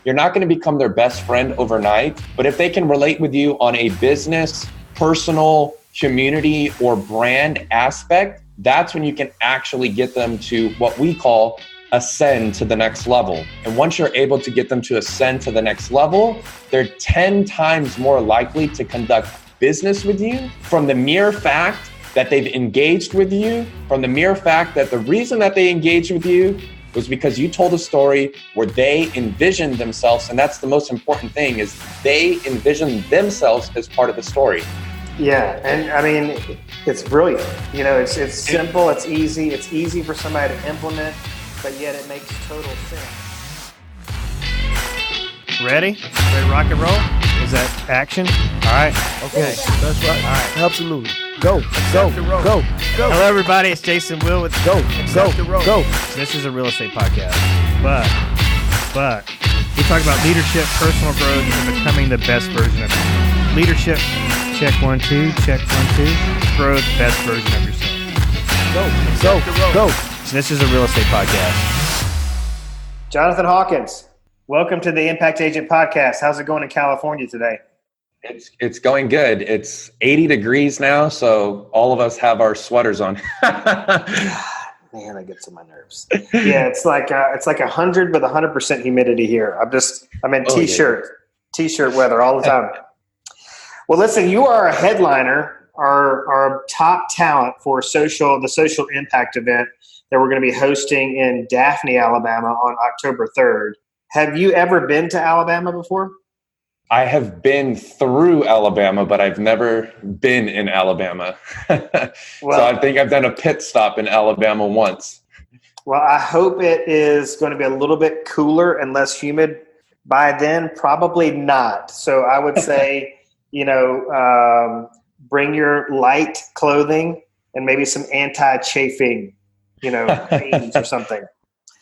You're not going to become their best friend overnight, but if they can relate with you on a business, personal, community, or brand aspect, that's when you can actually get them to what we call ascend to the next level. And once you're able to get them to ascend to the next level, they're 10 times more likely to conduct business with you from the mere fact that they've engaged with you, from the mere fact that the reason that they engaged with you was because you told a story where they envisioned themselves. And that's the most important thing, is they envision themselves as part of the story. Yeah, and I mean, it's brilliant. You know, it's simple, it's easy for somebody to implement, but yet it makes total sense. Ready to rock and roll? Is that action? All right. Okay. That's right. All right. Absolutely. Go. Hello, everybody. It's Jason Will with Go. This is a real estate podcast, but we talk about leadership, personal growth, and becoming the best version of yourself. Leadership, check 1, 2, check 1, 2. Growth, best version of yourself. Go. So this is a real estate podcast. Jonathan Hawkins, welcome to the Impact Agent Podcast. How's it going in California today? It's going good. It's 80 degrees now, so all of us have our sweaters on. Man, that gets on my nerves. Yeah, it's like 100 with 100% humidity here. I'm in t-shirt weather all the time. Well, listen, you are a headliner, our top talent for the Social Impact event that we're going to be hosting in Daphne, Alabama on October 3rd. Have you ever been to Alabama before? I have been through Alabama, but I've never been in Alabama. So I think I've done a pit stop in Alabama once. Well, I hope it is going to be a little bit cooler and less humid by then. Probably not. So I would say, bring your light clothing and maybe some anti-chafing, creams or something.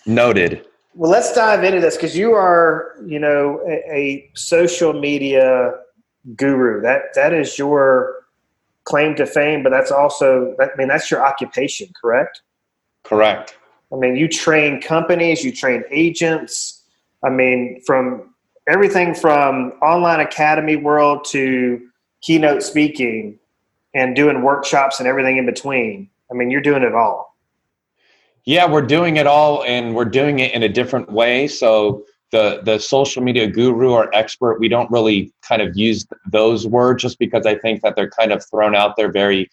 Noted. Well, let's dive into this because you are, a social media guru. That is your claim to fame, but that's also, that's your occupation, correct? Correct. I mean, you train companies, you train agents. I mean, from everything from online academy world to keynote speaking and doing workshops and everything in between. I mean, you're doing it all. Yeah, we're doing it all, and we're doing it in a different way. So the social media guru or expert, we don't really kind of use those words just because I think that they're kind of thrown out there very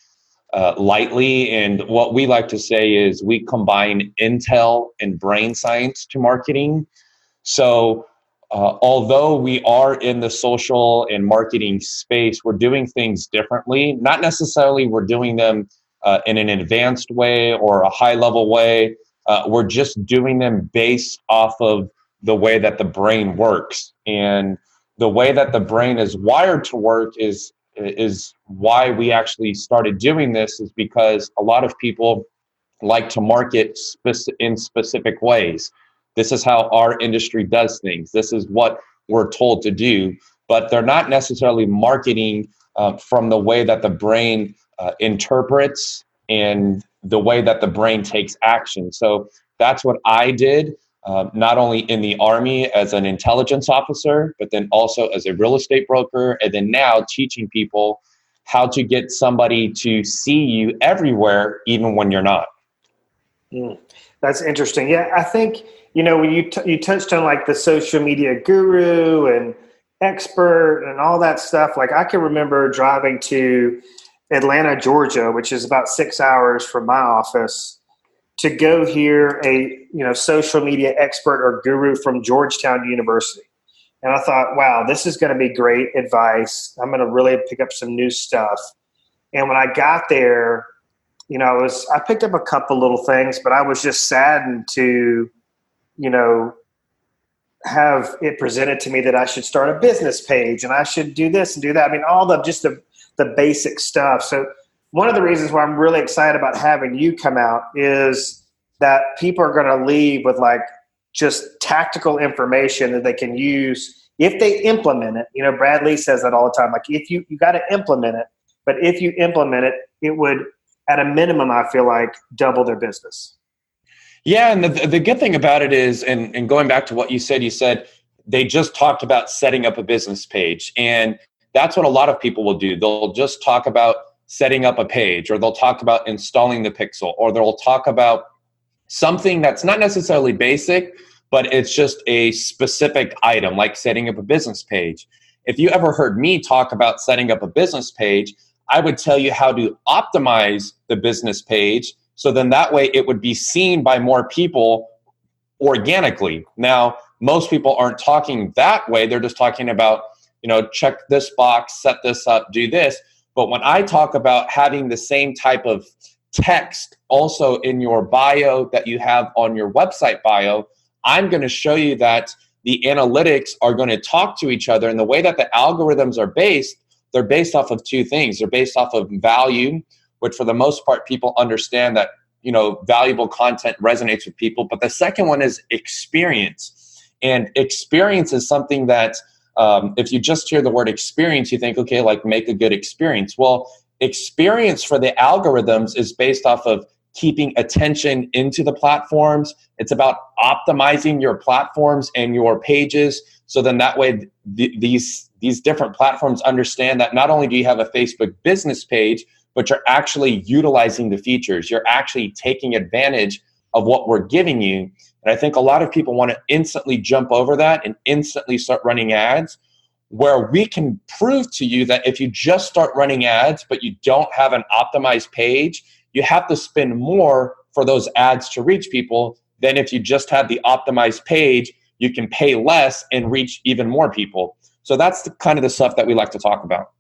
lightly. And what we like to say is we combine intel and brain science to marketing. So although we are in the social and marketing space, we're doing things differently. Not necessarily we're doing them in an advanced way or a high level way. We're just doing them based off of the way that the brain works. And the way that the brain is wired to work is why we actually started doing this, is because a lot of people like to market in specific ways. This is how our industry does things. This is what we're told to do, but they're not necessarily marketing from the way that the brain interprets and the way that the brain takes action. So that's what I did, not only in the Army as an intelligence officer, but then also as a real estate broker, and then now teaching people how to get somebody to see you everywhere, even when you're not. That's interesting. Yeah, I think, when you touched on like the social media guru and expert and all that stuff, like I can remember driving to Atlanta, Georgia, which is about 6 hours from my office, to go hear a social media expert or guru from Georgetown University. And I thought, wow, this is going to be great advice. I'm going to really pick up some new stuff. And when I got there, I picked up a couple little things, but I was just saddened to, have it presented to me that I should start a business page and I should do this and do that. I mean, all the basic stuff. So one of the reasons why I'm really excited about having you come out is that people are going to leave with like just tactical information that they can use if they implement it. Brad Lee says that all the time. Like if you got to implement it, but if you implement it, it would, at a minimum, I feel like double their business. Yeah, and the good thing about it is, and going back to what you said they just talked about setting up a business page. And that's what a lot of people will do. They'll just talk about setting up a page, or they'll talk about installing the pixel, or they'll talk about something that's not necessarily basic, but it's just a specific item, like setting up a business page. If you ever heard me talk about setting up a business page, I would tell you how to optimize the business page, so then that way it would be seen by more people organically. Now, most people aren't talking that way. They're just talking about, check this box, set this up, do this. But when I talk about having the same type of text also in your bio that you have on your website bio, I'm going to show you that the analytics are going to talk to each other. And the way that the algorithms are based, they're based off of two things. They're based off of value, which for the most part, people understand that, valuable content resonates with people. But the second one is experience. And experience is something that if you just hear the word experience, you think, okay, like make a good experience. Well, experience for the algorithms is based off of keeping attention into the platforms. It's about optimizing your platforms and your pages. So then that way these different platforms understand that not only do you have a Facebook business page, but you're actually utilizing the features. You're actually taking advantage of what we're giving you. And I think a lot of people want to instantly jump over that and instantly start running ads, where we can prove to you that if you just start running ads, but you don't have an optimized page, you have to spend more for those ads to reach people than if you just have the optimized page. You can pay less and reach even more people. So that's the kind of the stuff that we like to talk about.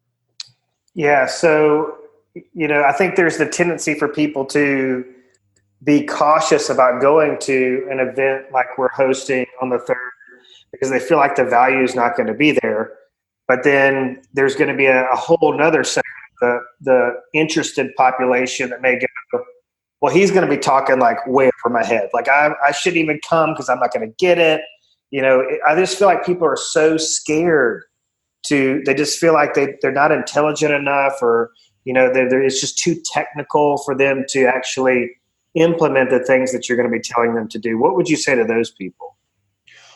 Yeah. So, I think there's the tendency for people to be cautious about going to an event like we're hosting on the 3rd, because they feel like the value is not going to be there. But then there's going to be a whole nother segment, the interested population that may go, well, he's going to be talking like way over my head. Like I shouldn't even come because I'm not going to get it. I just feel like people are so scared they just feel like they're not intelligent enough, or, it's just too technical for them to actually implement the things that you're going to be telling them to do. What would you say to those people?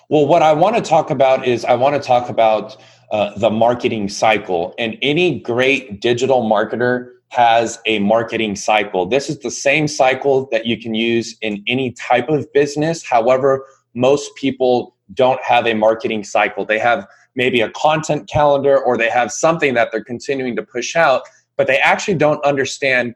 Well, what I want to talk about is the marketing cycle. And any great digital marketer has a marketing cycle. This is the same cycle that you can use in any type of business. However, most people don't have a marketing cycle. They have maybe a content calendar, or they have something that they're continuing to push out, but they actually don't understand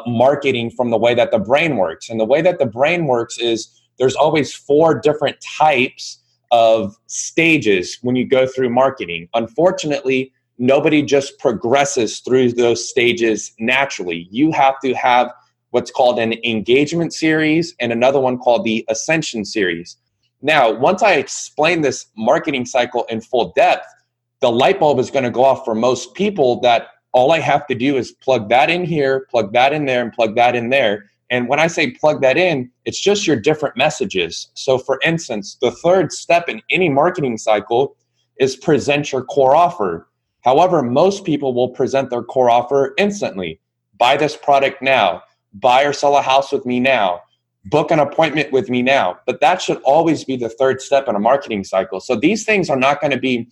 marketing from the way that the brain works. And the way that the brain works is there's always 4 different types of stages when you go through marketing. Unfortunately, nobody just progresses through those stages naturally. You have to have what's called an engagement series and another one called the ascension series. Now, once I explain this marketing cycle in full depth, the light bulb is going to go off for most people that all I have to do is plug that in here, plug that in there, and plug that in there. And when I say plug that in, it's just your different messages. So for instance, the 3rd step in any marketing cycle is present your core offer. However, most people will present their core offer instantly. Buy this product now. Buy or sell a house with me now. Book an appointment with me now. But that should always be the 3rd step in a marketing cycle. So these things are not going to be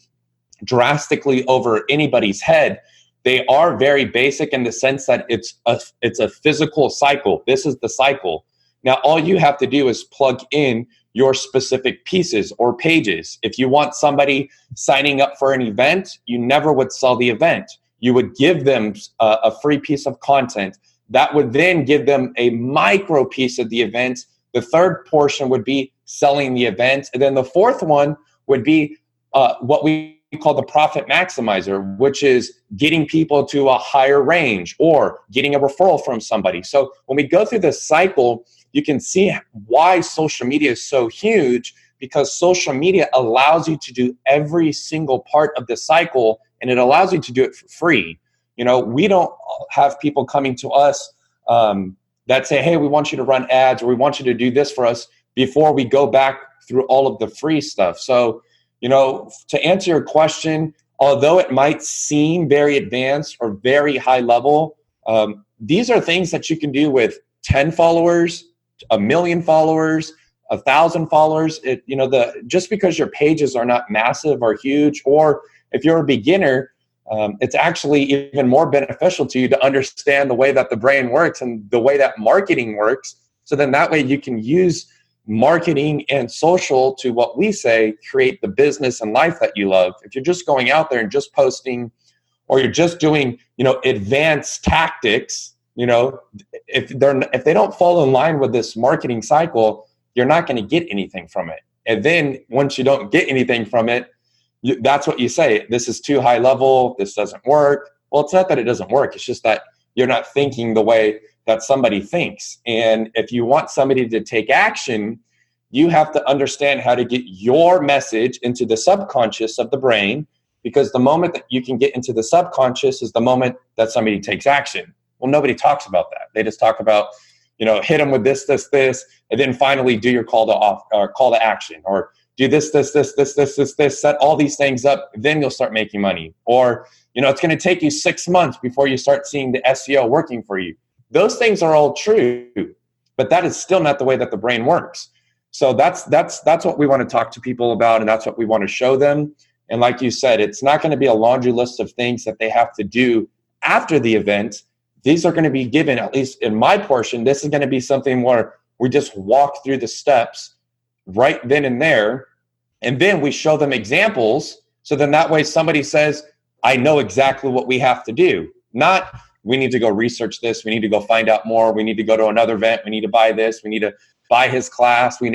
drastically over anybody's head. They are very basic in the sense that it's a physical cycle. This is the cycle. Now, all you have to do is plug in your specific pieces or pages. If you want somebody signing up for an event, you never would sell the event. You would give them a free piece of content. That would then give them a micro piece of the event. The 3rd portion would be selling the event. And then the 4th one would be what we call the profit maximizer, which is getting people to a higher range or getting a referral from somebody. So when we go through this cycle, you can see why social media is so huge, because social media allows you to do every single part of the cycle, and it allows you to do it for free. We don't have people coming to us that say, hey, we want you to run ads, or we want you to do this for us, before we go back through all of the free stuff. So, to answer your question, although it might seem very advanced or very high level, these are things that you can do with 10 followers, 1 million followers, 1,000 followers, just because your pages are not massive or huge, or if you're a beginner, it's actually even more beneficial to you to understand the way that the brain works and the way that marketing works. So then that way you can use marketing and social to, what we say, create the business and life that you love. If you're just going out there and just posting, or you're just doing, advanced tactics, if they don't fall in line with this marketing cycle, you're not going to get anything from it. And then once you don't get anything from it, that's what you say. This is too high level. This doesn't work. Well, it's not that it doesn't work. It's just that you're not thinking the way that somebody thinks. And if you want somebody to take action, you have to understand how to get your message into the subconscious of the brain, because the moment that you can get into the subconscious is the moment that somebody takes action. Well, nobody talks about that. They just talk about, hit them with this, and then finally do your call to action, or do this, set all these things up, then you'll start making money. Or, it's going to take you 6 months before you start seeing the SEO working for you. Those things are all true, but that is still not the way that the brain works. So that's what we want to talk to people about, and that's what we want to show them. And like you said, it's not going to be a laundry list of things that they have to do after the event. These are going to be given, at least in my portion, this is going to be something where we just walk through the steps right then and there. And then we show them examples. So then that way somebody says, I know exactly what we have to do. Not, we need to go research this. We need to go find out more. We need to go to another event. We need to buy this. We need to buy his class. We're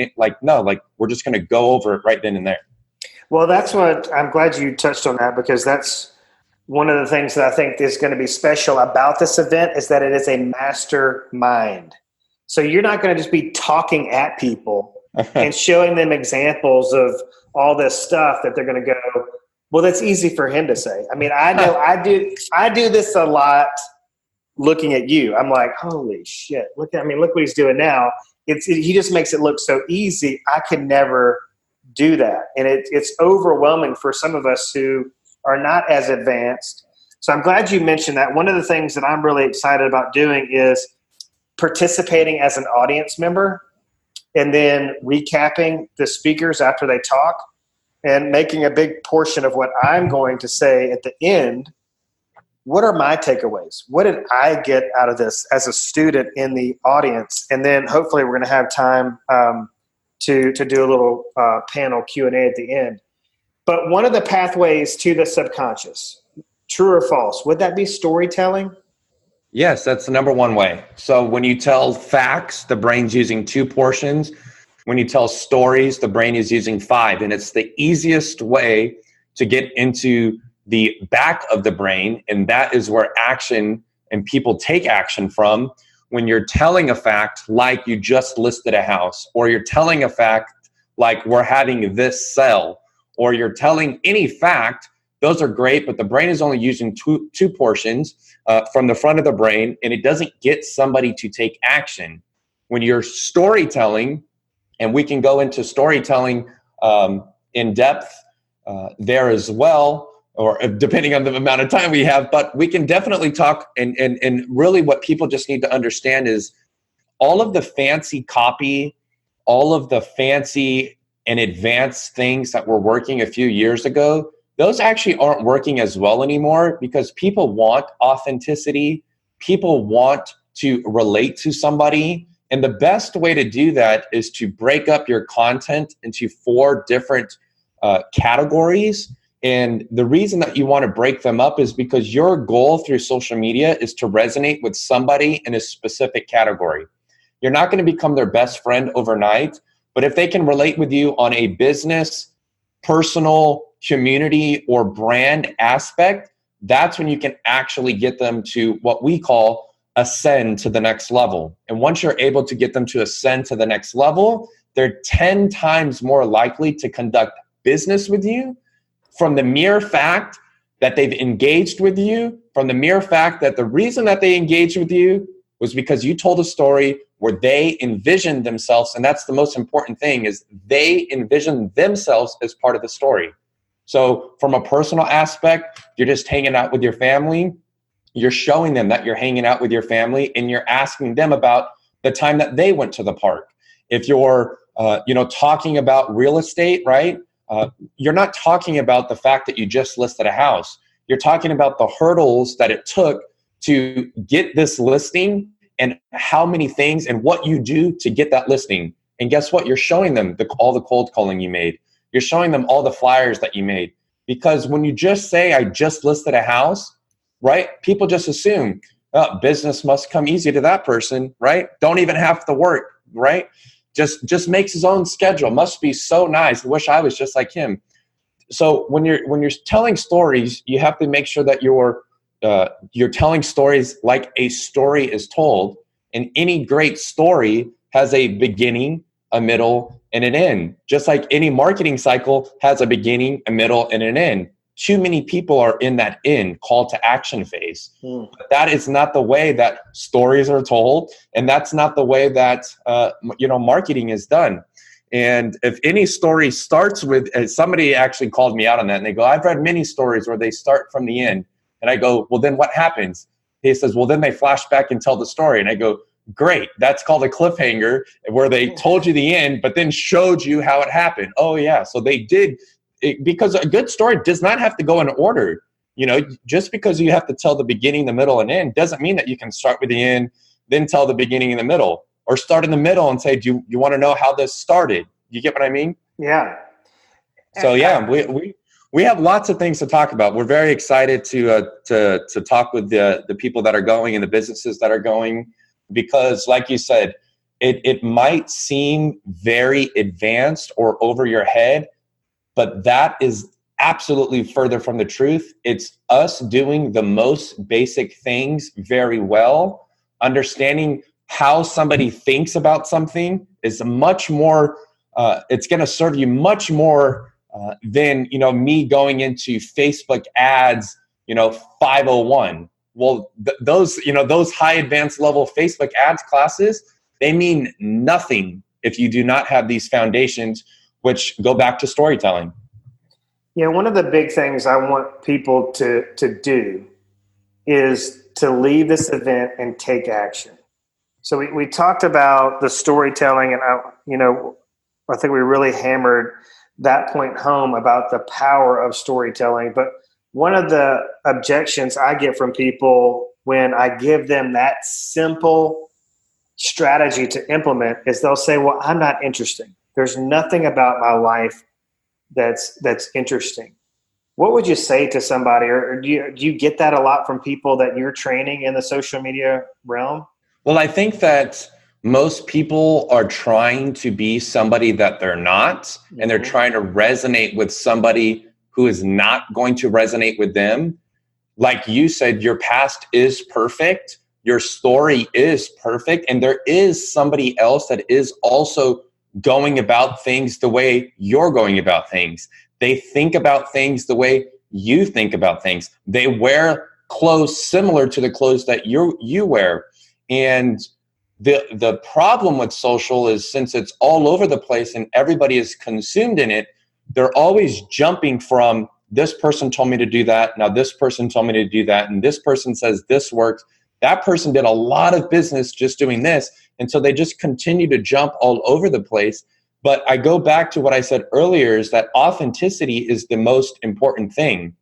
just going to go over it right then and there. Well, that's what I'm glad you touched on that, because that's one of the things that I think is going to be special about this event, is that it is a mastermind. So you're not going to just be talking at people and showing them examples of all this stuff that they're going to go, well, that's easy for him to say. I mean, I know I do this a lot looking at you. I'm like, holy shit, look what he's doing now. He just makes it look so easy. I can never do that. And it's overwhelming for some of us who are not as advanced. So I'm glad you mentioned that. One of the things that I'm really excited about doing is participating as an audience member, and then recapping the speakers after they talk, and making a big portion of what I'm going to say at the end. What are my takeaways? What did I get out of this as a student in the audience? And then hopefully we're going to have time to do a little panel Q&A at the end. But one of the pathways to the subconscious, true or false, would that be storytelling? Yes, that's the number one way. So when you tell facts, the brain's using 2 portions. When you tell stories, the brain is using 5. And it's the easiest way to get into the back of the brain. And that is where action and people take action from. When you're telling a fact like you just listed a house, or you're telling a fact like we're having this sell, or you're telling any fact, those are great, but the brain is only using two portions from the front of the brain, and it doesn't get somebody to take action. When you're storytelling, and we can go into storytelling in depth there as well, or depending on the amount of time we have, but we can definitely talk, and really what people just need to understand is all of the fancy copy, all of the fancy and advanced things that were working a few years ago, those actually aren't working as well anymore, because people want authenticity. People want to relate to somebody. And the best way to do that is to break up your content into 4 different categories. And the reason that you want to break them up is because your goal through social media is to resonate with somebody in a specific category. You're not going to become their best friend overnight, but if they can relate with you on a business, personal, community, or brand aspect, that's when you can actually get them to what we call ascend to the next level. And once you're able to get them to ascend to the next level, they're 10 times more likely to conduct business with you from the mere fact that they've engaged with you, from the mere fact that the reason that they engaged with you was because you told a story where they envisioned themselves. And that's the most important thing, is they envision themselves as part of the story. So from a personal aspect, you're just hanging out with your family. You're showing them that you're hanging out with your family, and you're asking them about the time that they went to the park. If you're talking about real estate, right? You're not talking about the fact that you just listed a house. You're talking about the hurdles that it took to get this listing and how many things and what you do to get that listing. And guess what? You're showing them all the cold calling you made. You're showing them all the flyers that you made. Because when you just say, I just listed a house, right? People just assume, business must come easy to that person, right? Don't even have to work, right? Just makes his own schedule. Must be so nice. I wish I was just like him. So when you're telling stories, you have to make sure that you're telling stories like a story is told. And any great story has a beginning, a middle, and an end. Just like any marketing cycle has a beginning, a middle, and an end. Too many people are in that end, call to action phase. But that is not the way that stories are told, and that's not the way that marketing is done. And if any story starts with, somebody actually called me out on that, and they go, I've read many stories where they start from the end. And I go, well, then what happens? He says, well, then they flash back and tell the story. And I go, great. That's called a cliffhanger, where they told you the end, but then showed you how it happened. Oh, yeah. So they did, because a good story does not have to go in order. Just because you have to tell the beginning, the middle, and end doesn't mean that you can start with the end, then tell the beginning and the middle, or start in the middle and say, do you want to know how this started? You get what I mean? Yeah. So yeah, we have lots of things to talk about. We're very excited to talk with the people that are going and the businesses that are going, because like you said, it might seem very advanced or over your head, but that is absolutely further from the truth. It's us doing the most basic things very well. Understanding how somebody thinks about something is much more, it's going to serve you much more than, me going into Facebook ads, 501. Well, those high advanced level Facebook ads classes, they mean nothing if you do not have these foundations, which go back to storytelling. Yeah, one of the big things I want people to do is to leave this event and take action. So we talked about the storytelling, and I think we really hammered that point home about the power of storytelling. But one of the objections I get from people when I give them that simple strategy to implement is they'll say, well, I'm not interesting. There's nothing about my life that's interesting. What would you say to somebody, or do you get that a lot from people that you're training in the social media realm? Well, I think that most people are trying to be somebody that they're not, and they're trying to resonate with somebody who is not going to resonate with them. Like you said, your past is perfect. Your story is perfect. And there is somebody else that is also going about things the way you're going about things. They think about things the way you think about things. They wear clothes similar to the clothes that you wear. And the problem with social is, since it's all over the place and everybody is consumed in it, they're always jumping from, this person told me to do that, now this person told me to do that, and this person says this works. That person did a lot of business just doing this. And so they just continue to jump all over the place. But I go back to what I said earlier, is that authenticity is the most important thing.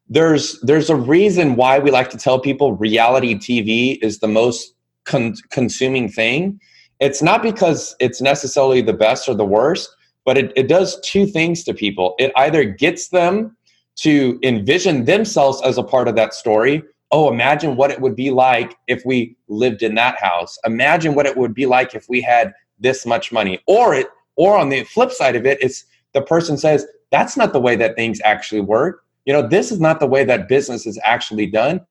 There's a reason why we like to tell people reality TV is the most consuming thing. It's not because it's necessarily the best or the worst, but it does two things to people. It either gets them to envision themselves as a part of that story. Oh, imagine what it would be like if we lived in that house. Imagine what it would be like if we had this much money. Or on the flip side of it, it's the person says, that's not the way that things actually work. This is not the way that business is actually done.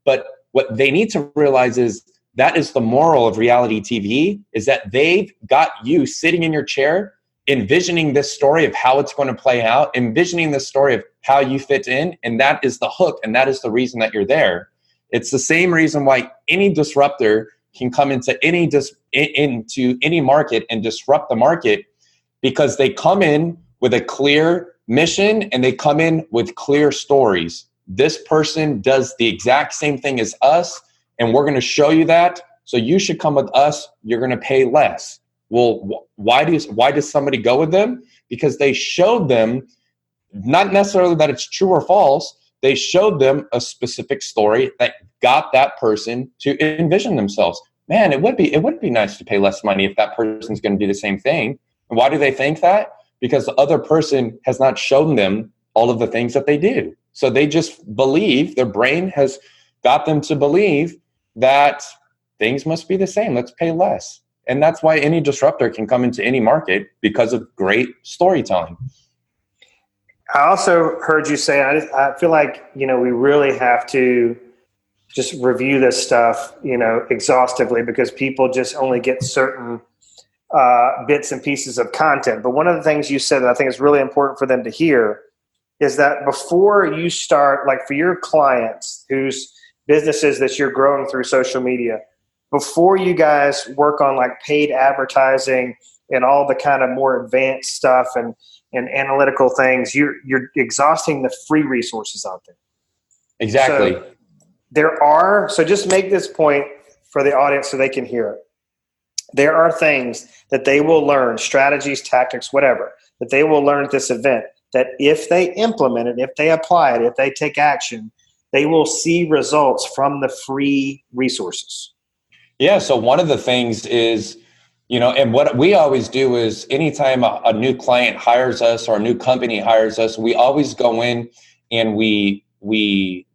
But what they need to realize is that is the moral of reality TV, is that they've got you sitting in your chair, envisioning this story of how it's going to play out, envisioning the story of how you fit in, and that is the hook, and that is the reason that you're there. It's the same reason why any disruptor can come into any market and disrupt the market, because they come in with a clear mission and they come in with clear stories. This person does the exact same thing as us, and we're going to show you that. So you should come with us. You're going to pay less. Well, why does somebody go with them? Because they showed them, not necessarily that it's true or false, they showed them a specific story that got that person to envision themselves. Man, it would be nice to pay less money if that person's going to do the same thing. And why do they think that? Because the other person has not shown them all of the things that they do. So they just believe, their brain has got them to believe that things must be the same. Let's pay less. And that's why any disruptor can come into any market, because of great storytelling. I also heard you say, I feel like, we really have to just review this stuff, exhaustively, because people just only get certain bits and pieces of content. But one of the things you said that I think is really important for them to hear is that before you start, like for your clients whose businesses that you're growing through social media, before you guys work on like paid advertising and all the kind of more advanced stuff and analytical things, you're exhausting the free resources out there. Exactly. So just make this point for the audience so they can hear it. There are things that they will learn, strategies, tactics, whatever, that they will learn at this event, that if they implement it, if they apply it, if they take action, they will see results from the free resources. Yeah. So one of the things is, and what we always do is anytime a new client hires us or a new company hires us, we always go in and we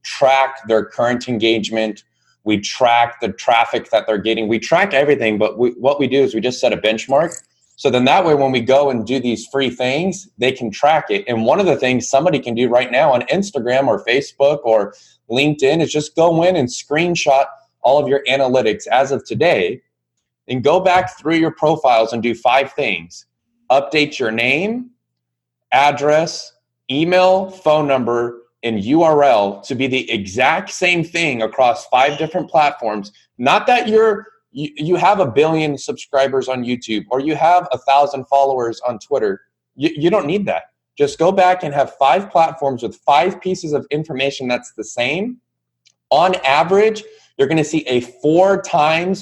track their current engagement. We track the traffic that they're getting. We track everything, but what we do is we just set a benchmark. So then that way, when we go and do these free things, they can track it. And one of the things somebody can do right now on Instagram or Facebook or LinkedIn is just go in and screenshot all of your analytics as of today and go back through your profiles and do 5 things. Update your name, address, email, phone number, and URL to be the exact same thing across 5 different platforms. Not that you have 1 billion subscribers on YouTube or you have 1,000 followers on Twitter. You don't need that. Just go back and have 5 platforms with 5 pieces of information that's the same. On average, you're going to see a 4-time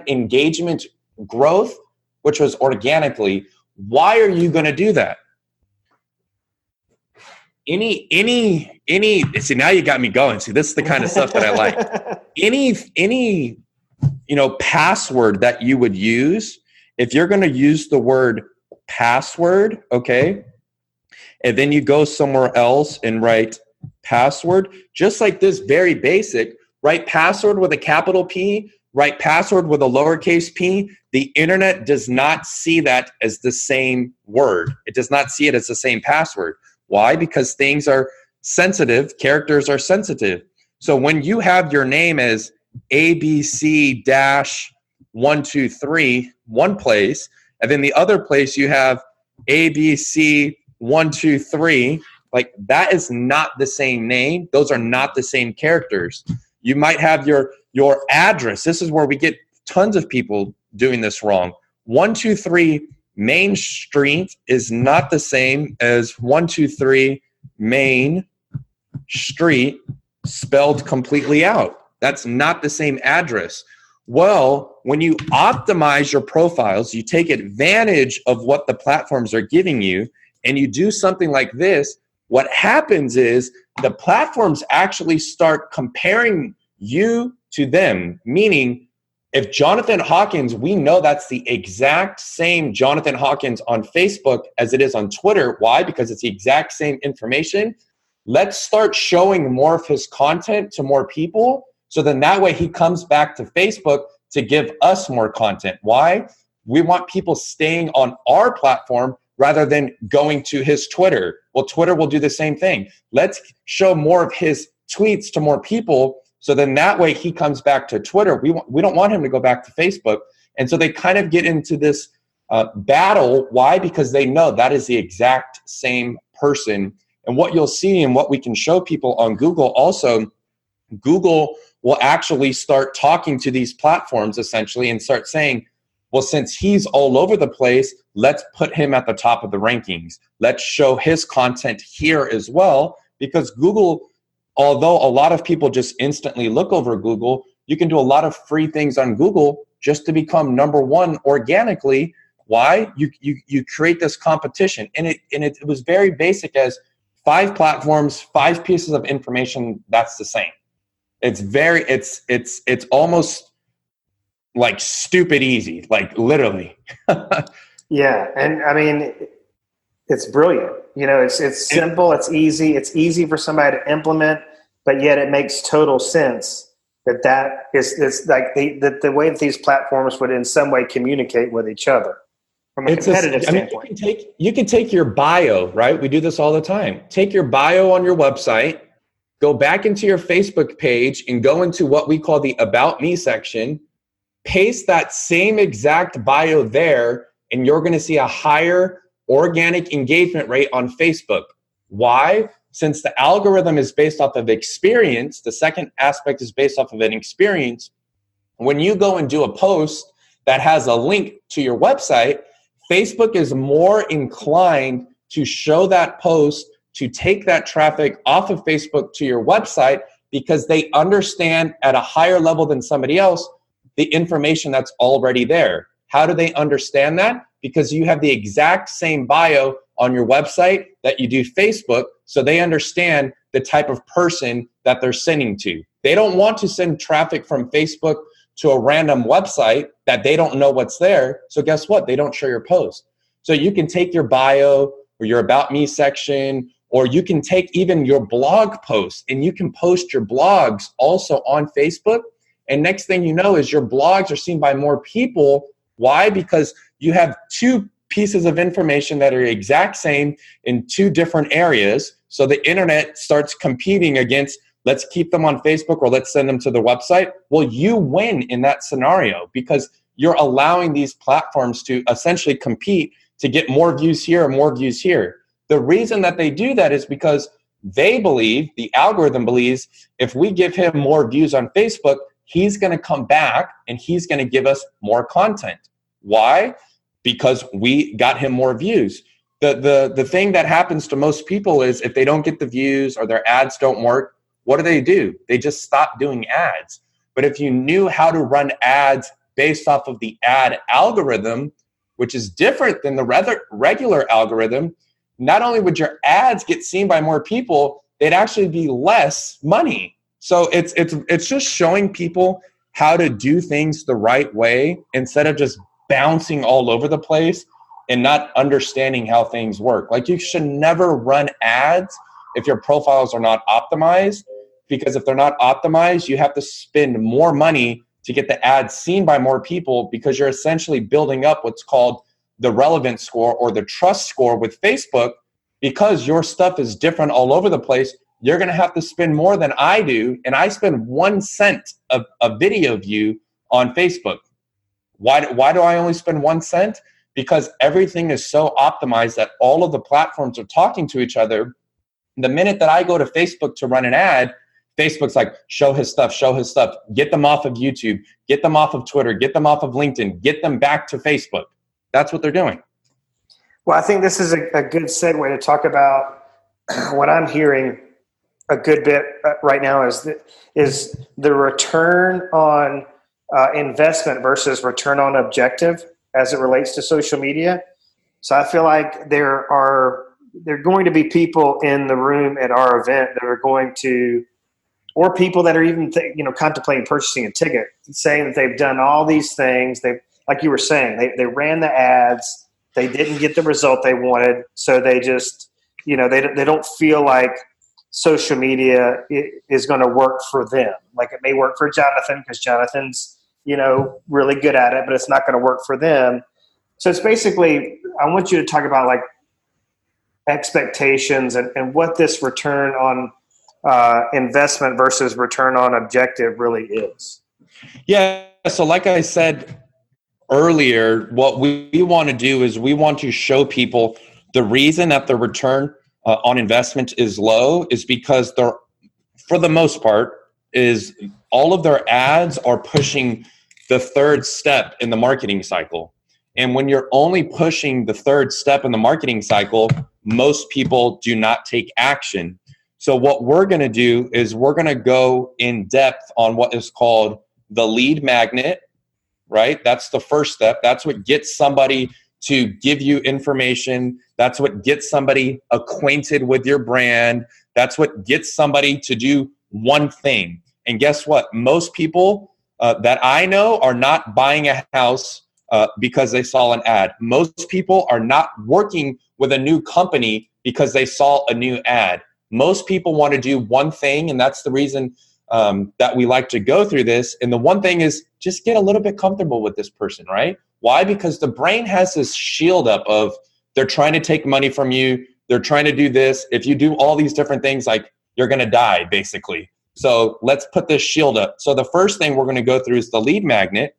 engagement growth, which was organically. Why are you going to do that? See, now you got me going. See, this is the kind of stuff that I like. Any password that you would use, if you're going to use the word password, okay, and then you go somewhere else and write password, just like this, very basic, write password with a capital P, write password with a lowercase p. The internet does not see that as the same word. It does not see it as the same password. Why? Because things are sensitive. Characters are sensitive. So when you have your name as ABC-123 one place, and then the other place you have ABC123, like that is not the same name. Those are not the same characters. You might have your address. This is where we get tons of people doing this wrong. 123 Main Street is not the same as 123 Main Street spelled completely out. That's not the same address. Well, when you optimize your profiles, you take advantage of what the platforms are giving you, and you do something like this, what happens is the platforms actually start comparing you to them, meaning if Jonathan Hawkins, we know that's the exact same Jonathan Hawkins on Facebook as it is on Twitter. Why? Because it's the exact same information. Let's start showing more of his content to more people. So then that way he comes back to Facebook to give us more content. Why? We want people staying on our platform rather than going to his Twitter. Well, Twitter will do the same thing. Let's show more of his tweets to more people. So then that way he comes back to Twitter. We don't want him to go back to Facebook. And so they kind of get into this battle. Why? Because they know that is the exact same person. And what you'll see and what we can show people on Google also, Google will actually start talking to these platforms essentially and start saying, well, since he's all over the place, let's put him at the top of the rankings. Let's show his content here as well, because Google, although a lot of people just instantly look over Google, You can do a lot of free things on Google just to become number one organically. Why? You create this competition, and it was very basic as 5 platforms, 5 pieces of information. That's the same. It's almost like stupid easy, like literally. Yeah, and I mean, it's brilliant. It's simple, it's easy for somebody to implement, but yet it makes total sense that is like the way that these platforms would in some way communicate with each other from a competitive standpoint. You can take your bio, right? We do this all the time. Take your bio on your website, go back into your Facebook page and go into what we call the About Me section, paste that same exact bio there, and you're going to see a higher organic engagement rate on Facebook. Why? Since the algorithm is based off of experience, the second aspect is based off of an experience. When you go and do a post that has a link to your website, Facebook is more inclined to show that post, to take that traffic off of Facebook to your website, because they understand at a higher level than somebody else the information that's already there. How do they understand that? Because you have the exact same bio on your website that you do Facebook, so they understand the type of person that they're sending to. They don't want to send traffic from Facebook to a random website that they don't know what's there. So guess what? They don't show your post. So you can take your bio or your About Me section, or you can take even your blog post and you can post your blogs also on Facebook. And next thing you know is your blogs are seen by more people. Why? Because you have 2 pieces of information that are exact same in 2 different areas. So the internet starts competing against, let's keep them on Facebook or let's send them to the website. Well, you win in that scenario because you're allowing these platforms to essentially compete to get more views here and more views here. The reason that they do that is because they believe, the algorithm believes, if we give him more views on Facebook, he's going to come back and he's going to give us more content. Why? Because we got him more views. The thing that happens to most people is if they don't get the views or their ads don't work, what do? They just stop doing ads. But if you knew how to run ads based off of the ad algorithm, which is different than the regular algorithm, not only would your ads get seen by more people, they'd actually be less money. So it's just showing people how to do things the right way instead of just bouncing all over the place and not understanding how things work. Like, you should never run ads if your profiles are not optimized, because if they're not optimized, you have to spend more money to get the ads seen by more people, because you're essentially building up what's called the relevance score or the trust score with Facebook. Because your stuff is different all over the place, you're going to have to spend more than I do. And I spend 1 cent of a video view on Facebook. Why do I only spend 1 cent? Because everything is so optimized that all of the platforms are talking to each other. The minute that I go to Facebook to run an ad, Facebook's like, show his stuff, get them off of YouTube, get them off of Twitter, get them off of LinkedIn, get them back to Facebook. That's what they're doing. Well, I think this is a good segue to talk about what I'm hearing a good bit right now is the return on investment versus return on objective as it relates to social media. So I feel like there are going to be people in the room at our event that are going to, or people that are even contemplating purchasing a ticket, saying that they've done all these things. They, like you were saying, they ran the ads, they didn't get the result they wanted, so they just they don't feel like social media is going to work for them. Like, it may work for Jonathan because Jonathan's really good at it, but it's not going to work for them. So it's basically, I want you to talk about like expectations and what this return on investment versus return on objective really is. Yeah. So like I said earlier, what we want to do is we want to show people the reason that the return on investment is low is because they're, for the most part, is all of their ads are pushing the 3rd step in the marketing cycle. And when you're only pushing the 3rd step in the marketing cycle, most people do not take action. So what we're going to do is we're going to go in depth on what is called the lead magnet, right? That's the first step. That's what gets somebody to give you information. That's what gets somebody acquainted with your brand. That's what gets somebody to do one thing. And guess what? Most people that I know are not buying a house because they saw an ad. Most people are not working with a new company because they saw a new ad. Most people want to do one thing, and that's the reason that we like to go through this. And the one thing is just get a little bit comfortable with this person, right? Why? Because the brain has this shield up of they're trying to take money from you. They're trying to do this. If you do all these different things, like you're going to die, basically. So let's put this shield up. So the first thing we're going to go through is the lead magnet.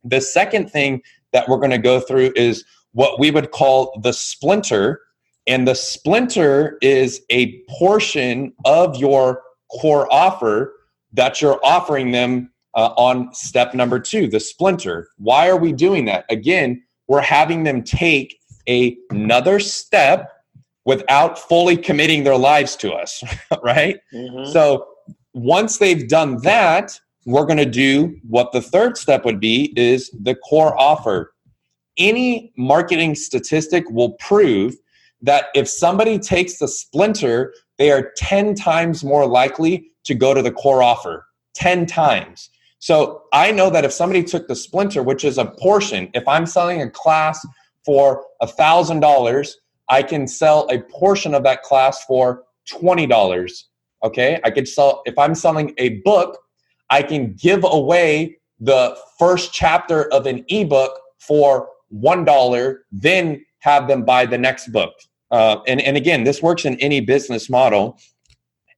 The second thing that we're going to go through is what we would call the splinter. And the splinter is a portion of your core offer that you're offering them on step number 2, the splinter. Why are we doing that? Again, we're having them take another step without fully committing their lives to us, right? Mm-hmm. So once they've done that, we're going to do what the third step would be is the core offer. Any marketing statistic will prove that if somebody takes the splinter, they are 10 times more likely to go to the core offer. 10 times. So I know that if somebody took the splinter, which is a portion, if I'm selling a class for $1,000, I can sell a portion of that class for $20. Okay, I could sell, if I'm selling a book, I can give away the first chapter of an ebook for $1, then have them buy the next book. And again, this works in any business model.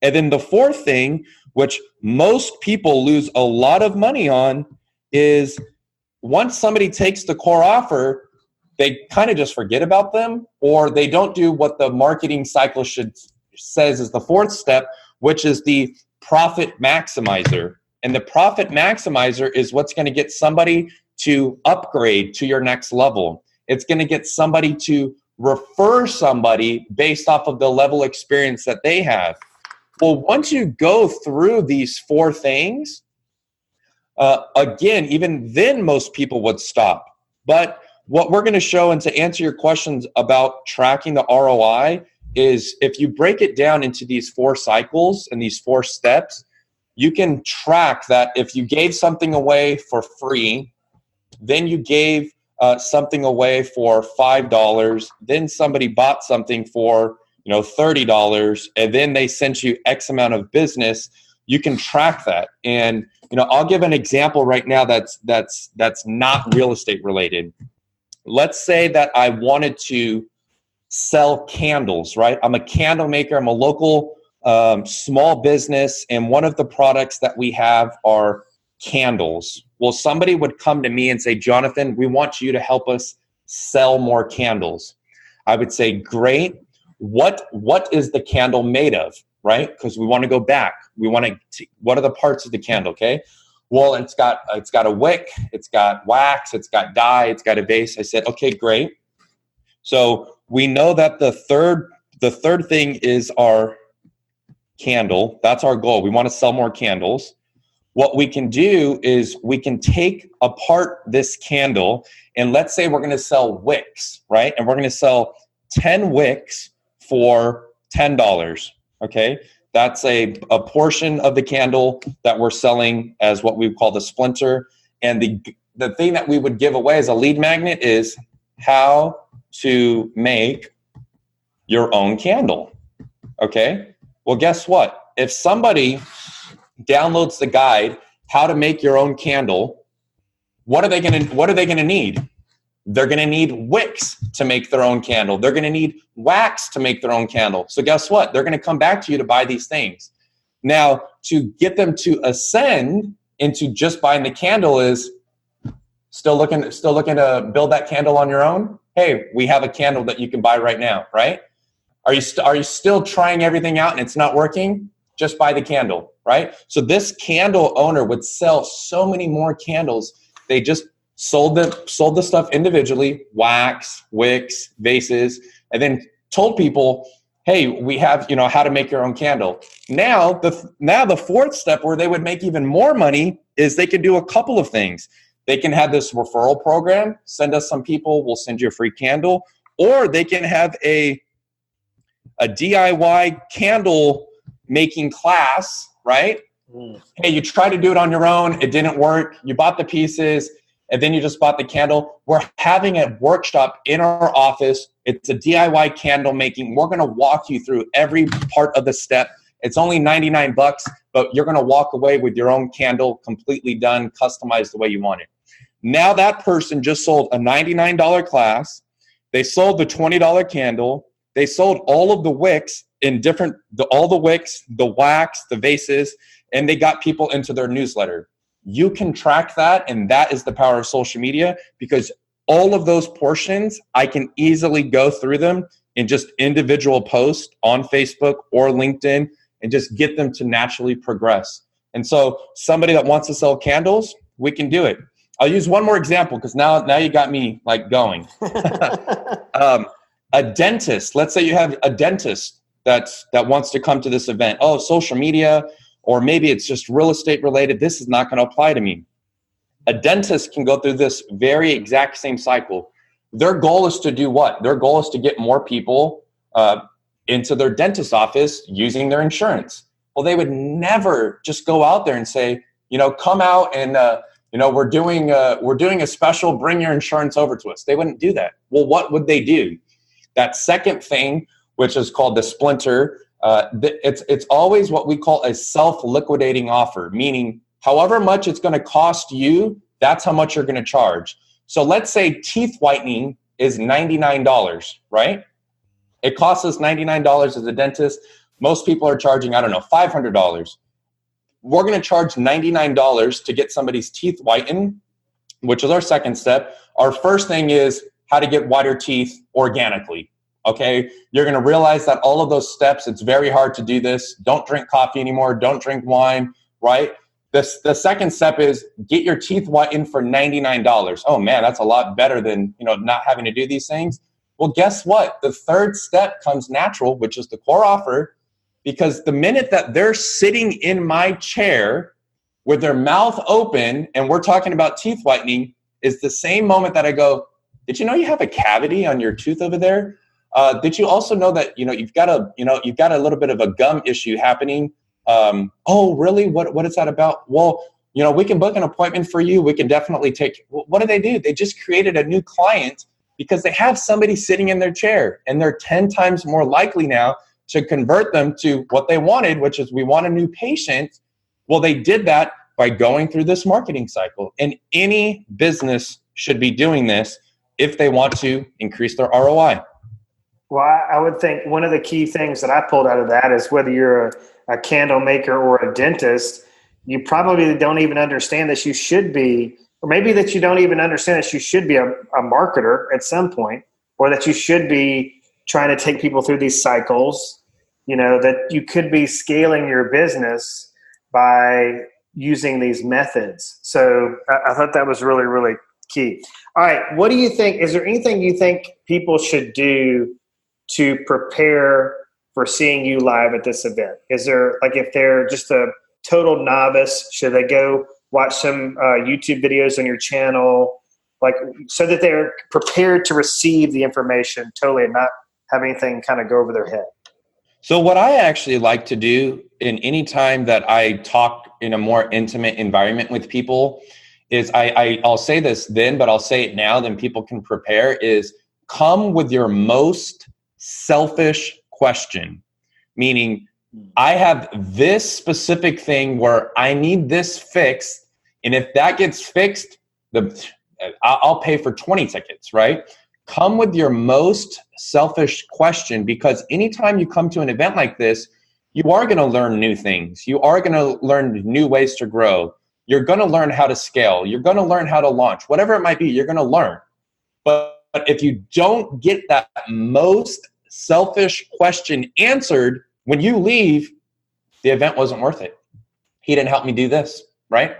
And then the fourth thing, which most people lose a lot of money on, is once somebody takes the core offer, they kind of just forget about them, or they don't do what the marketing cycle says is the fourth step, which is the profit maximizer. And the profit maximizer is what's going to get somebody to upgrade to your next level. It's going to get somebody to refer somebody based off of the level of experience that they have. Well, once you go through these 4 things, again, even then most people would stop. But what we're going to show, and to answer your questions about tracking the ROI, is if you break it down into these 4 cycles and these 4 steps, you can track that if you gave something away for free, then you gave something away for $5, then somebody bought something for $30, and then they sent you X amount of business, you can track that. And I'll give an example right now that's not real estate related. Let's say that I wanted to sell candles, right? I'm a candle maker. I'm a local small business, and one of the products that we have are candles. Well, somebody would come to me and say, Jonathan, we want you to help us sell more candles. I would say, great. What is the candle made of, right? Because we want to go back. We want to, what are the parts of the candle, okay? Well, it's got a wick, it's got wax, it's got dye, it's got a base. I said, okay, great. So we know that the third thing is our candle. That's our goal. We want to sell more candles. What we can do is we can take apart this candle, and let's say we're going to sell wicks, right? And we're going to sell 10 wicks for $10, okay? That's a portion of the candle that we're selling as what we call the splinter. And the thing that we would give away as a lead magnet is how to make your own candle, okay? Well, guess what? If somebody downloads the guide, how to make your own candle, what are they going to need? They're going to need wicks to make their own candle. They're going to need wax to make their own candle. So guess what? They're going to come back to you to buy these things. Now, to get them to ascend into just buying the candle is still looking to build that candle on your own. Hey, we have a candle that you can buy right now, right? Are you still trying everything out and it's not working? Just buy the candle, right? So this candle owner would sell so many more candles. They just sold the stuff individually, wax, wicks, vases, and then told people, hey, we have, how to make your own candle. Now the fourth step where they would make even more money is they can do a couple of things. They can have this referral program, send us some people, we'll send you a free candle, or they can have a DIY candle making class, right? Hey, you tried to do it on your own, it didn't work, you bought the pieces, and then you just bought the candle. We're having a workshop in our office. It's a DIY candle making. We're going to walk you through every part of the step. It's only $99, but you're going to walk away with your own candle completely done, customized the way you want it. Now that person just sold a $99 class. They sold the $20 candle. They sold all of the wicks all the wicks, the wax, the vases, and they got people into their newsletter. You can track that, and that is the power of social media, because all of those portions, I can easily go through them in just individual posts on Facebook or LinkedIn and just get them to naturally progress. And so somebody that wants to sell candles, we can do it. I'll use one more example because now you got me like going. A dentist, let's say you have a dentist that wants to come to this event. Oh, social media, or maybe it's just real estate related. This is not going to apply to me. A dentist can go through this very exact same cycle. Their goal is to do what? Their goal is to get more people into their dentist office using their insurance. Well, they would never just go out there and say, come out and we're doing a special, bring your insurance over to us. They wouldn't do that. Well, what would they do? That second thing, which is called the splinter, it's always what we call a self-liquidating offer, meaning however much it's going to cost you, that's how much you're going to charge. So let's say teeth whitening is $99, right? It costs us $99 as a dentist. Most people are charging, $500. We're going to charge $99 to get somebody's teeth whitened, which is our second step. Our first thing is how to get whiter teeth organically. Okay, you're going to realize that all of those steps, it's very hard to do this. Don't drink coffee anymore. Don't drink wine, right? The second step is get your teeth whitened for $99. Oh man, that's a lot better than not having to do these things. Well, guess what? The third step comes natural, which is the core offer, because the minute that they're sitting in my chair with their mouth open and we're talking about teeth whitening is the same moment that I go, did you know you have a cavity on your tooth over there? Did you also know that you've got a little bit of a gum issue happening? Oh, really? What is that about? Well, we can book an appointment for you. We can definitely take. What do? They just created a new client because they have somebody sitting in their chair, and they're 10 times more likely now to convert them to what they wanted, which is we want a new patient. Well, they did that by going through this marketing cycle, and any business should be doing this if they want to increase their ROI. Well, I would think one of the key things that I pulled out of that is whether you're a candle maker or a dentist, you probably don't even understand that you should be, or maybe that you don't even understand that you should be a marketer at some point, or that you should be trying to take people through these cycles, that you could be scaling your business by using these methods. So I thought that was really, really key. All right. What do you think? Is there anything you think people should do to prepare for seeing you live at this event? Is there, if they're just a total novice, should they go watch some YouTube videos on your channel, so that they're prepared to receive the information totally and not have anything kind of go over their head? So what I actually like to do in any time that I talk in a more intimate environment with people is I'll say this then, but I'll say it now, then people can prepare, is come with your most selfish question, meaning I have this specific thing where I need this fixed, and if that gets fixed, I'll pay for 20 tickets, right? Come with your most selfish question, because anytime you come to an event like this, you are going to learn new things. You are going to learn new ways to grow. You're going to learn how to scale. You're going to learn how to launch. Whatever it might be, you're going to learn. But if you don't get that most selfish question answered, when you leave, the event wasn't worth it. He didn't help me do this, right?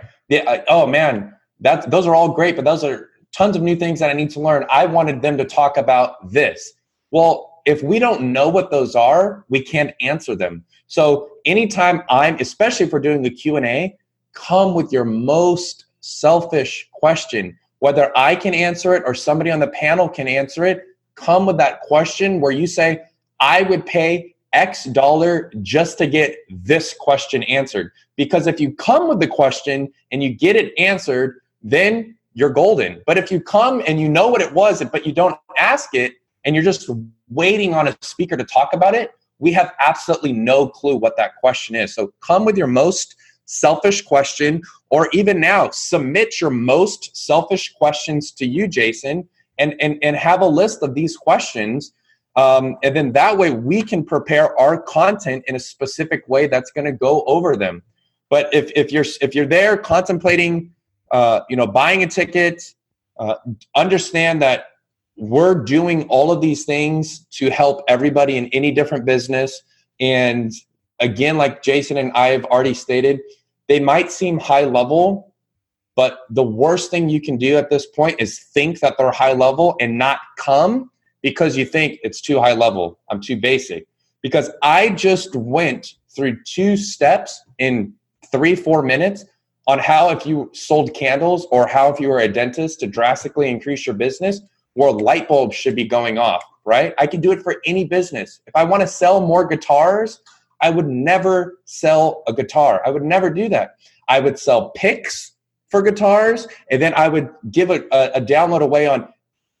Oh man, those are all great, but those are tons of new things that I need to learn. I wanted them to talk about this. Well, if we don't know what those are, we can't answer them. So anytime especially if we're doing the Q&A, come with your most selfish question. Whether I can answer it or somebody on the panel can answer it, come with that question where you say, I would pay X dollar just to get this question answered. Because if you come with the question and you get it answered, then you're golden. But if you come and you know what it was, but you don't ask it and you're just waiting on a speaker to talk about it, we have absolutely no clue what that question is. So come with your most selfish question, or even now, submit your most selfish questions to you, Jason, and have a list of these questions. And then that way we can prepare our content in a specific way that's going to go over them. But if you're there contemplating, buying a ticket, understand that we're doing all of these things to help everybody in any different business. And again, like Jason and I have already stated, they might seem high level, but the worst thing you can do at this point is think that they're high level and not come because you think it's too high level. I'm too basic. Because I just went through 2 steps in 3-4 minutes on how, if you sold candles or how, if you were a dentist, to drastically increase your business, where light bulbs should be going off, right? I can do it for any business. If I want to sell more guitars, I would never sell a guitar. I would never do that. I would sell picks for guitars, and then I would give a download away on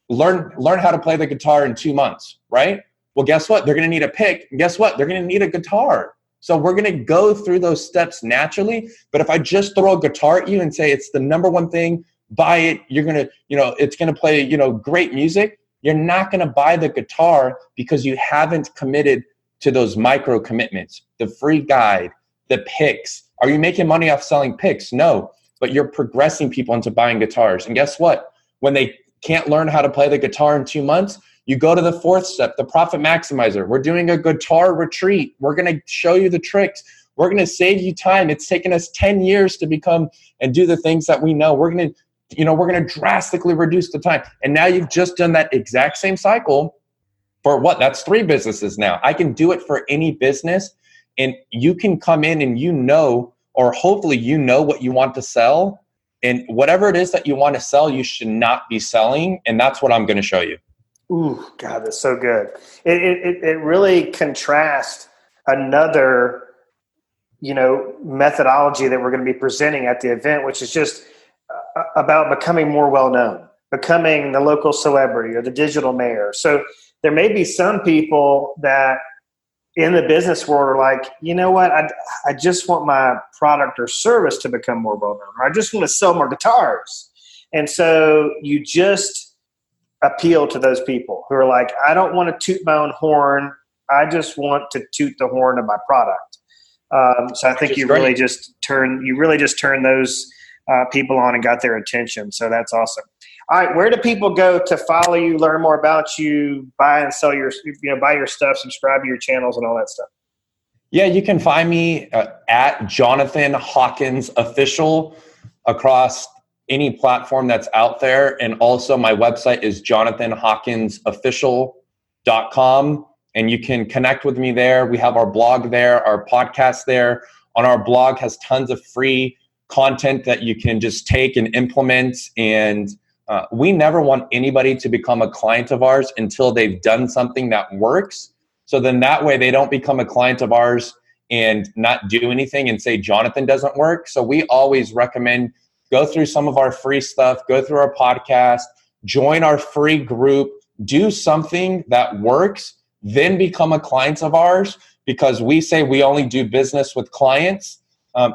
learn how to play the guitar in 2 months, right? Well, guess what? They're going to need a pick. And guess what? They're going to need a guitar. So we're going to go through those steps naturally. But if I just throw a guitar at you and say it's the number one thing, buy it, you're going to, it's going to play, great music, you're not going to buy the guitar because you haven't committed to those micro commitments, the free guide, the picks. Are you making money off selling picks? No, but you're progressing people into buying guitars. And guess what? When they can't learn how to play the guitar in 2 months, you go to the 4th step, the profit maximizer. We're doing a guitar retreat. We're going to show you the tricks. We're going to save you time. It's taken us 10 years to become and do the things that we know. We're going to drastically reduce the time. And now you've just done that exact same cycle for what? That's 3 businesses now. I can do it for any business, and you can come in and or hopefully what you want to sell. And whatever it is that you want to sell, you should not be selling. And that's what I'm going to show you. Ooh, God, that's so good. It really contrasts another, methodology that we're going to be presenting at the event, which is just about becoming more well-known, becoming the local celebrity or the digital mayor. So there may be some people that in the business world are like, you know what, I just want my product or service to become more well-known, or I just want to sell more guitars. And so you just appeal to those people who are like, I don't want to toot my own horn. I just want to toot the horn of my product. So I think you really just turn those people on and got their attention. So that's awesome. All right, where do people go to follow you, learn more about you, buy and sell buy your stuff, subscribe to your channels and all that stuff? Yeah, you can find me at Jonathan Hawkins Official across any platform that's out there. And also my website is jonathanhawkinsofficial.com. And you can connect with me there. We have our blog there, our podcast there. On our blog has tons of free content that you can just take and implement. And we never want anybody to become a client of ours until they've done something that works. So then that way they don't become a client of ours and not do anything and say Jonathan doesn't work. So we always recommend go through some of our free stuff, go through our podcast, join our free group, do something that works, then become a client of ours, because we say we only do business with clients.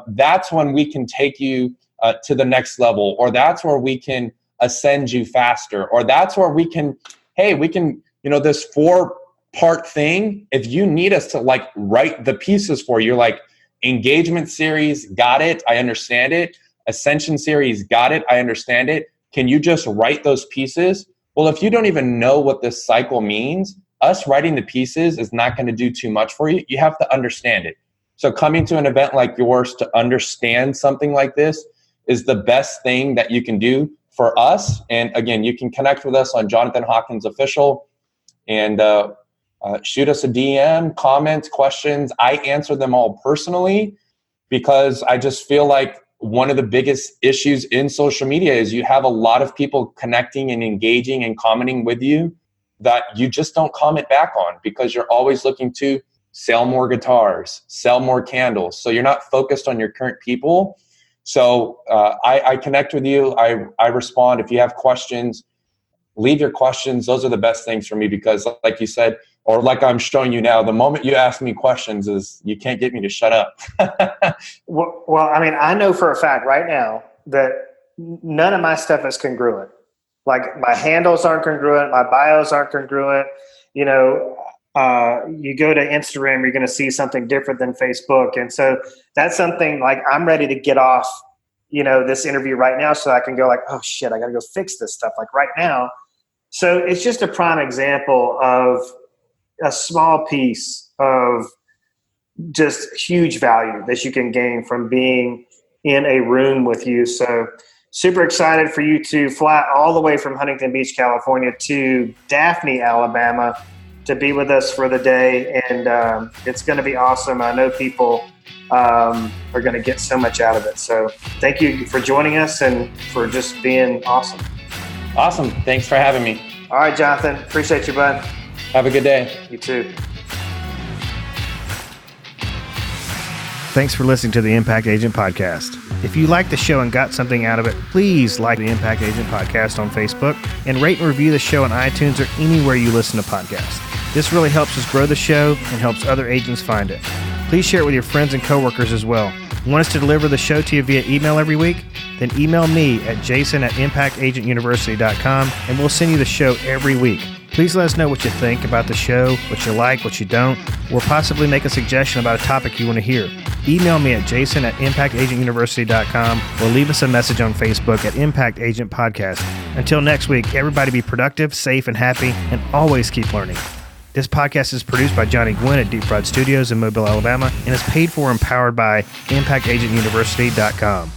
That's when we can take you to the next level, or that's where we can ascend you faster, or that's where we can, this 4-part thing, if you need us to write the pieces for you, like engagement series, got it, I understand it. Ascension series, got it, I understand it. Can you just write those pieces? Well, if you don't even know what this cycle means, us writing the pieces is not going to do too much for you. You have to understand it. So coming to an event like yours to understand something like this is the best thing that you can do for us. And again, you can connect with us on Jonathan Hawkins Official and shoot us a DM, comments, questions. I answer them all personally because I just feel like one of the biggest issues in social media is you have a lot of people connecting and engaging and commenting with you that you just don't comment back on because you're always looking to sell more guitars, sell more candles. So you're not focused on your current people. So I connect with you. I respond. If you have questions, leave your questions. Those are the best things for me because like you said, or like I'm showing you now, the moment you ask me questions is you can't get me to shut up. Well, I mean, I know for a fact right now that none of my stuff is congruent. Like my handles aren't congruent. My bios aren't congruent. You know, you go to Instagram, you're going to see something different than Facebook. And so that's something like I'm ready to get off, you know, this interview right now so I can go like, oh shit, I got to go fix this stuff like right now. So it's just a prime example of a small piece of just huge value that you can gain from being in a room with you. So super excited for you to fly all the way from Huntington Beach, California to Daphne, Alabama to be with us for the day. And it's going to be awesome. I know people are going to get so much out of it. So thank you for joining us and for just being awesome. Awesome. Thanks for having me. All right, Jonathan. Appreciate you, bud. Have a good day. You too. Thanks for listening to the Impact Agent Podcast. If you liked the show and got something out of it, please like the Impact Agent Podcast on Facebook and rate and review the show on iTunes or anywhere you listen to podcasts. This really helps us grow the show and helps other agents find it. Please share it with your friends and coworkers as well. Want us to deliver the show to you via email every week? Then email me at jason@impactagentuniversity.com and we'll send you the show every week. Please let us know what you think about the show, what you like, what you don't, or possibly make a suggestion about a topic you want to hear. Email me at jason@impactagentuniversity.com or leave us a message on Facebook at Impact Agent Podcast. Until next week, everybody be productive, safe, and happy, and always keep learning. This podcast is produced by Johnny Gwynn at Deep Fried Studios in Mobile, Alabama, and is paid for and powered by ImpactAgentUniversity.com.